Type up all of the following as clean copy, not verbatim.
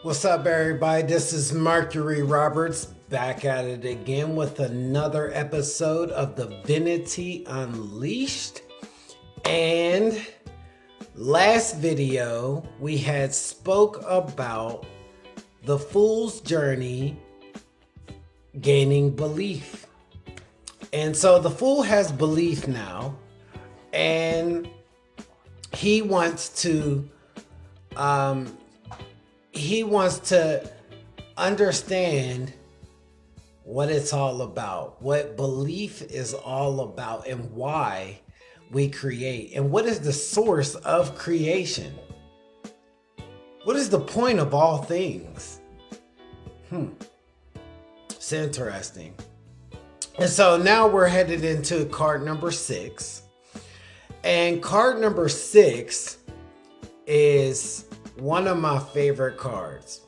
What's up, everybody? This is Mercury Roberts back at it again with another episode of Divinity Unleashed. And last video, we had spoke about the fool's journey gaining belief. And so the fool has belief now, and he wants to understand what it's all about, what belief is all about, and why we create, and what is the source of creation. What is the point of all things? It's interesting. And so now we're headed into card number 6. And card number 6 is one of my favorite cards.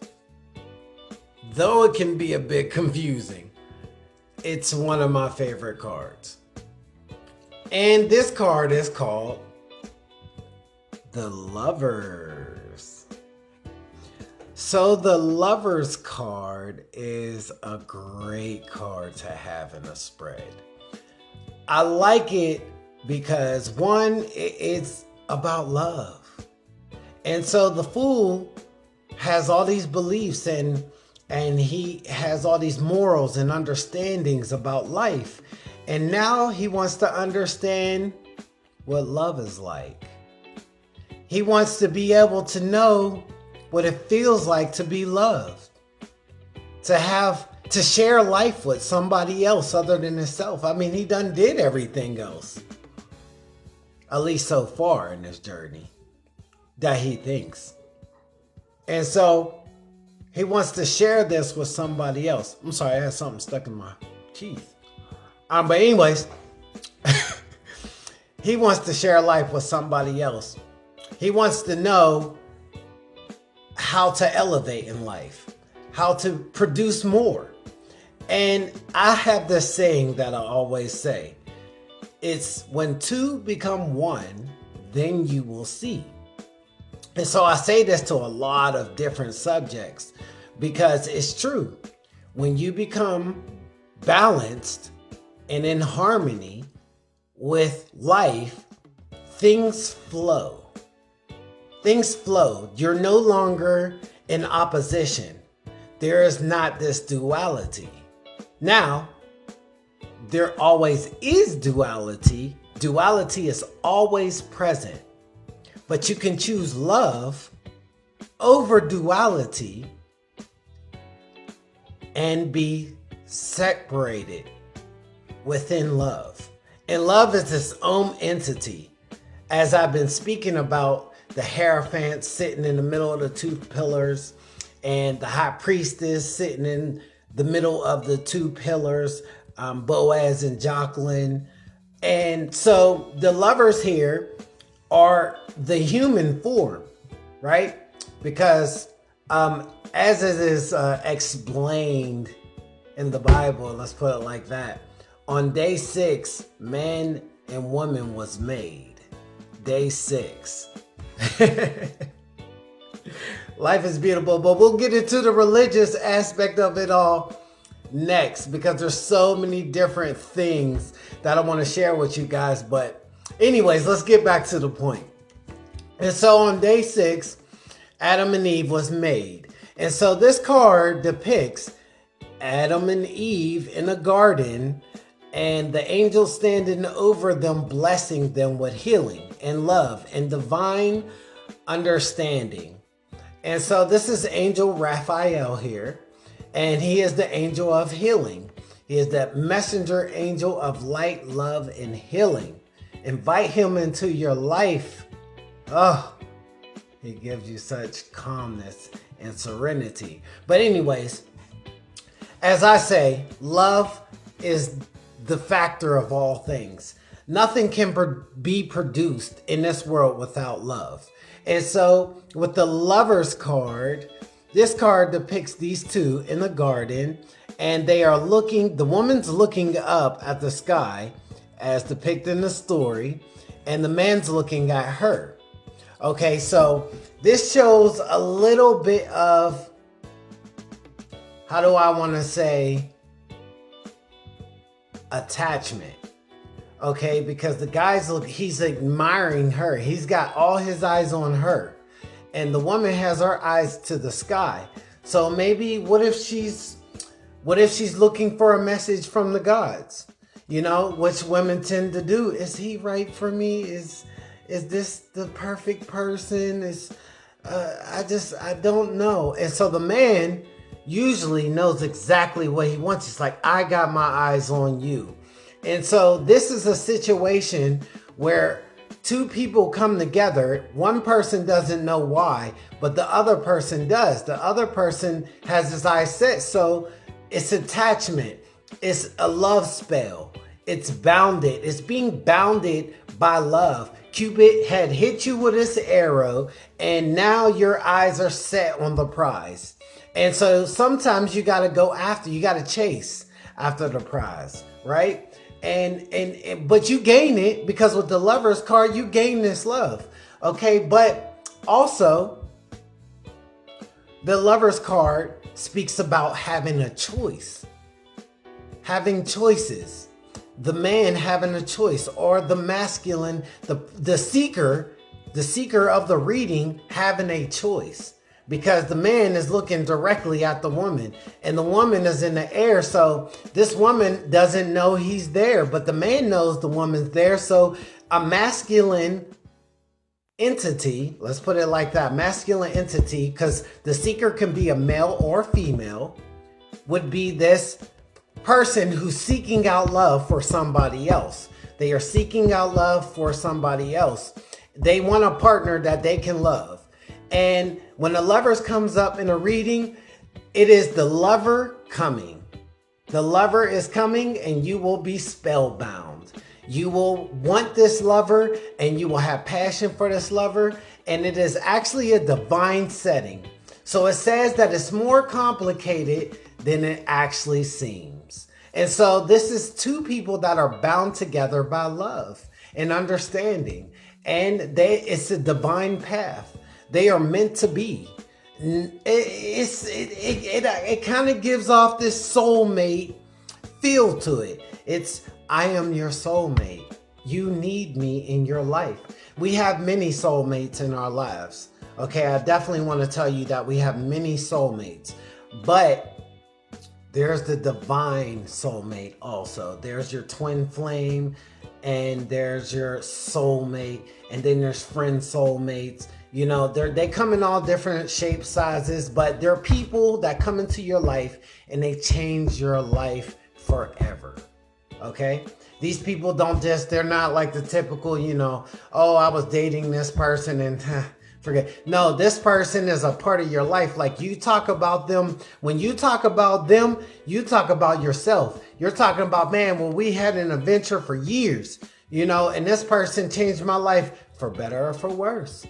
Though it can be a bit confusing, it's one of my favorite cards. And this card is called the Lovers. So the Lovers card is a great card to have in a spread. I like it because one, it's about love. And so the fool has all these beliefs and he has all these morals and understandings about life. And now he wants to understand what love is like. He wants to be able to know what it feels like to be loved, to share life with somebody else other than himself. I mean, he done did everything else, at least so far in this journey, that he thinks. And so he wants to share this with somebody else. I'm sorry, I had something stuck in my teeth. But anyways, he wants to share life with somebody else. He wants to know how to elevate in life, how to produce more. And I have this saying that I always say, it's when two become one, then you will see. And so I say this to a lot of different subjects because it's true. When you become balanced and in harmony with life, things flow. Things flow. You're no longer in opposition. There is not this duality. Now, there always is duality. Duality is always present. But you can choose love over duality and be separated within love. And love is its own entity. As I've been speaking about the Hierophant sitting in the middle of the two pillars and the High Priestess sitting in the middle of the two pillars, Boaz and Jacqueline. And so the lovers here are the human form, right? Because as it is explained in the Bible, let's put it like that, on day 6, man and woman was made. Day 6. Life is beautiful, but we'll get into the religious aspect of it all next because there's so many different things that I want to share with you guys. But anyways, let's get back to the point. And so on day 6, Adam and Eve was made. And so this card depicts Adam and Eve in a garden and the angel standing over them, blessing them with healing and love and divine understanding. And so this is Angel Raphael here, and he is the angel of healing. He is that messenger angel of light, love, and healing. Invite him into your life. Oh, he gives you such calmness and serenity. But anyways, as I say, love is the factor of all things. Nothing can be produced in this world without love. And so with the Lovers card, this card depicts these two in the garden, and they are looking, the woman's looking up at the sky as depicted in the story, and the man's looking at her. Okay, so this shows a little bit of how do I want to say, attachment. Okay, because the guy's he's admiring her. He's got all his eyes on her. And the woman has her eyes to the sky. So maybe what if she's looking for a message from the gods? You know, which women tend to do. Is he right for me? Is this the perfect person? I don't know. And so the man usually knows exactly what he wants. He's like, I got my eyes on you. And so this is a situation where two people come together. One person doesn't know why, but the other person does. The other person has his eyes set. So it's attachment. It's a love spell. It's bounded. It's being bounded by love. Cupid had hit you with his arrow, and now your eyes are set on the prize. And so sometimes you got to go after, you got to chase after the prize, right? But you gain it because with the Lover's card, you gain this love. Okay, but also the Lover's card speaks about having a choice, having choices. The man having a choice, or the masculine, the seeker of the reading having a choice, because the man is looking directly at the woman and the woman is in the air. So this woman doesn't know he's there, but the man knows the woman's there. So a masculine entity, let's put it like that, masculine entity, because the seeker can be a male or female, would be this person who's seeking out love for somebody else. They are seeking out love for somebody else. They want a partner that they can love. And when the Lovers comes up in a reading, it is the lover coming. The lover is coming and you will be spellbound. You will want this lover and you will have passion for this lover. And it is actually a divine setting. So it says that it's more complicated than it actually seems. And so this is two people that are bound together by love and understanding. And it's a divine path. They are meant to be. It kind of gives off this soulmate feel to it. It's, I am your soulmate. You need me in your life. We have many soulmates in our lives. Okay, I definitely want to tell you that we have many soulmates. But there's the divine soulmate also. There's your twin flame, and there's your soulmate, and then there's friend soulmates. You know, they come in all different shapes, sizes, but they're people that come into your life and they change your life forever. Okay? These people they're not like the typical, you know, oh, I was dating this person and forget. No, this person is a part of your life. Like, you talk about them. When you talk about them, you talk about yourself. You're talking about, man, when we had an adventure for years, you know, and this person changed my life for better or for worse.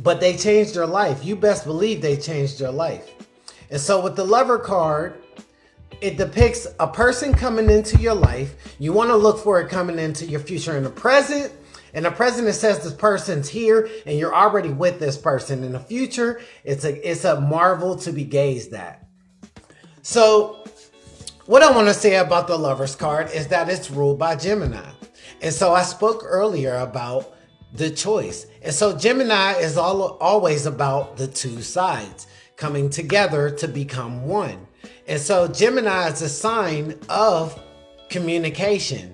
But they changed your life. You best believe they changed your life. And so with the Lover card, it depicts a person coming into your life. You want to look for it coming into your future. In the present, it says this person's here and you're already with this person. In the future, it's a marvel to be gazed at. So what I want to say about the Lover's card is that it's ruled by Gemini. And so I spoke earlier about the choice. And so Gemini is always about the two sides coming together to become one. And so Gemini is a sign of communication.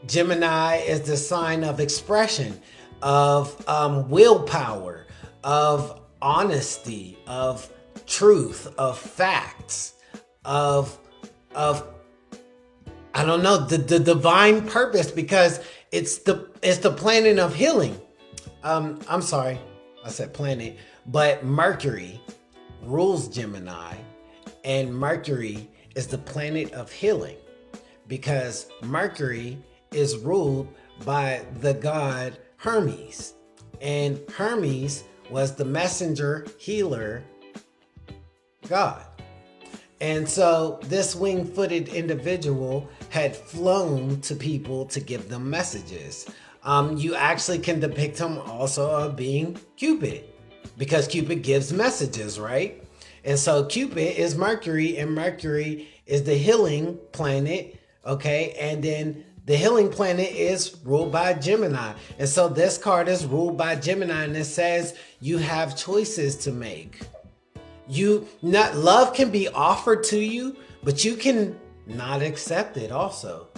Gemini is the sign of expression, of willpower, of honesty, of truth, of facts, of I don't know, the divine purpose, because it's the planet of healing. I'm sorry, I said planet, but Mercury rules Gemini, and Mercury is the planet of healing because Mercury is ruled by the god Hermes, and Hermes was the messenger healer god. And so this wing-footed individual had flown to people to give them messages. You actually can depict him also of being Cupid, because Cupid gives messages, right? And so Cupid is Mercury, and Mercury is the healing planet. Okay. And then the healing planet is ruled by Gemini. And so this card is ruled by Gemini, and it says you have choices to make. Love can be offered to you, but you can not accept it also.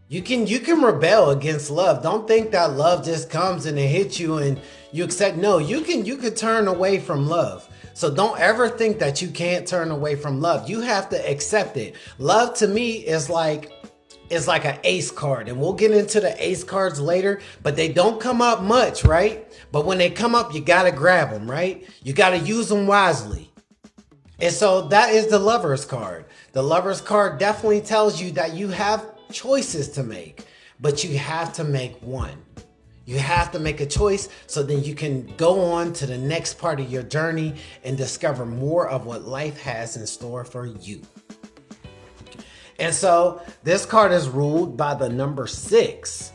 You can rebel against love. Don't think that love just comes and it hits you and you accept. No, you could turn away from love. So don't ever think that you can't turn away from love. You have to accept it. Love to me is like an ace card, and we'll get into the ace cards later, but they don't come up much, right? But when they come up, you got to grab them, right? You got to use them wisely. And so that is the Lover's card. The Lover's card definitely tells you that you have choices to make, but you have to make one. You have to make a choice so then you can go on to the next part of your journey and discover more of what life has in store for you. And so this card is ruled by the number 6.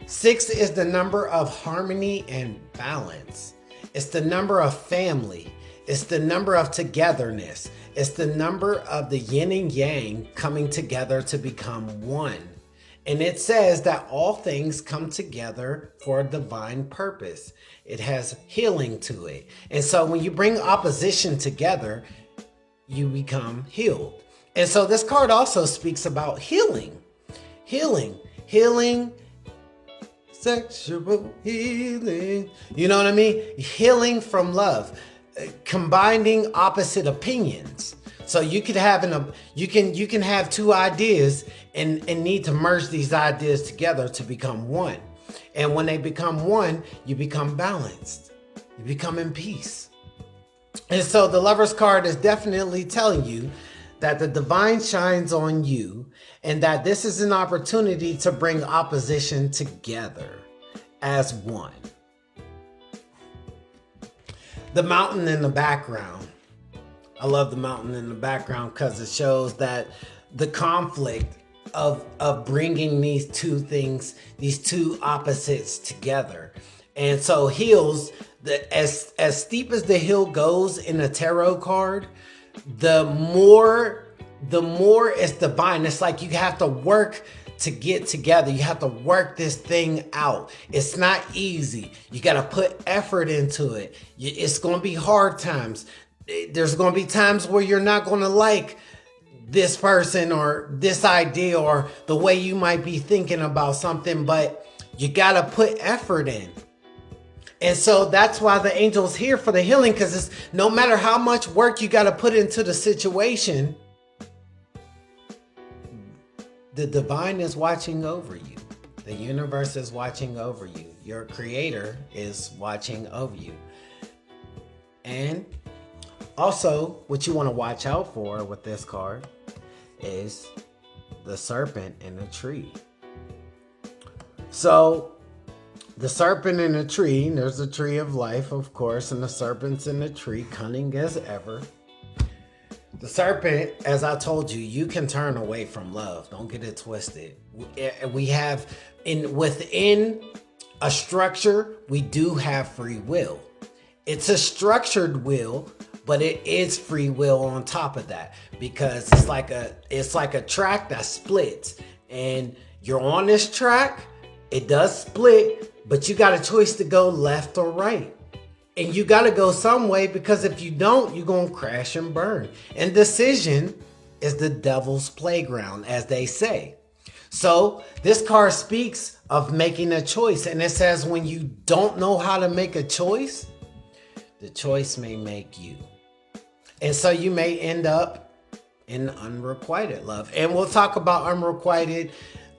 6 is the number of harmony and balance. It's the number of family. It's the number of togetherness. It's the number of the yin and yang coming together to become one. And it says that all things come together for a divine purpose. It has healing to it. And so when you bring opposition together, you become healed. And so this card also speaks about healing. Healing. Sexual healing. You know what I mean? Healing from love. Combining opposite opinions. So you could have you can have two ideas and need to merge these ideas together to become one. And when they become one, you become balanced. You become in peace. And so the Lover's card is definitely telling you that the divine shines on you and that this is an opportunity to bring opposition together as one. The mountain in the background. I love the mountain in the background because it shows that the conflict of bringing these two things, these two opposites together. And so hills, as steep as the hill goes in a tarot card, the more it's divine. It's like you have to work to get together. You have to work this thing out. It's not easy. You got to put effort into it. It's going to be hard times. There's going to be times where you're not going to like this person or this idea or the way you might be thinking about something, but you got to put effort in. And so that's why the angel's here for the healing, because it's no matter how much work you got to put into the situation, the divine is watching over you. The universe is watching over you. Your creator is watching over you. And also, what you want to watch out for with this card is the serpent in the tree. So, the serpent in the tree, there's the tree of life, of course, and the serpent's in the tree, cunning as ever. The serpent, as I told you, you can turn away from love. Don't get it twisted. We have, within a structure, we do have free will. It's a structured will, but it is free will on top of that, because it's like a track that splits, and you're on this track. It does split, but you got a choice to go left or right. And you got to go some way, because if you don't, you're going to crash and burn. And decision is the devil's playground, as they say. So this card speaks of making a choice. And it says when you don't know how to make a choice, the choice may make you. And so you may end up in unrequited love. And we'll talk about unrequited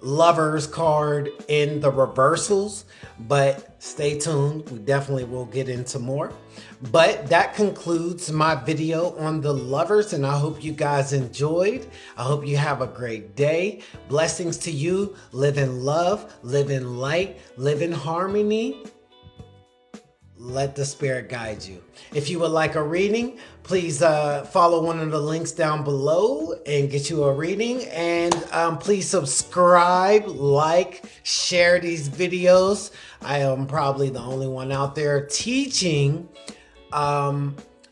Lover's card in the reversals, but stay tuned. We definitely will get into more. But that concludes my video on the Lovers, and I hope you guys enjoyed. I hope you have a great day. Blessings to you. Live in love, live in light, live in harmony. Let the spirit guide you. If you would like a reading, please follow one of the links down below and get you a reading. And please subscribe, like, share these videos. I am probably the only one out there teaching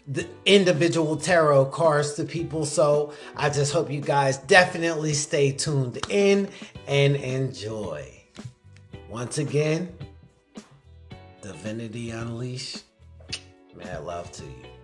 the individual tarot cards to people. So I just hope you guys definitely stay tuned in and enjoy. Once again, Divinity Unleashed, mad love to you.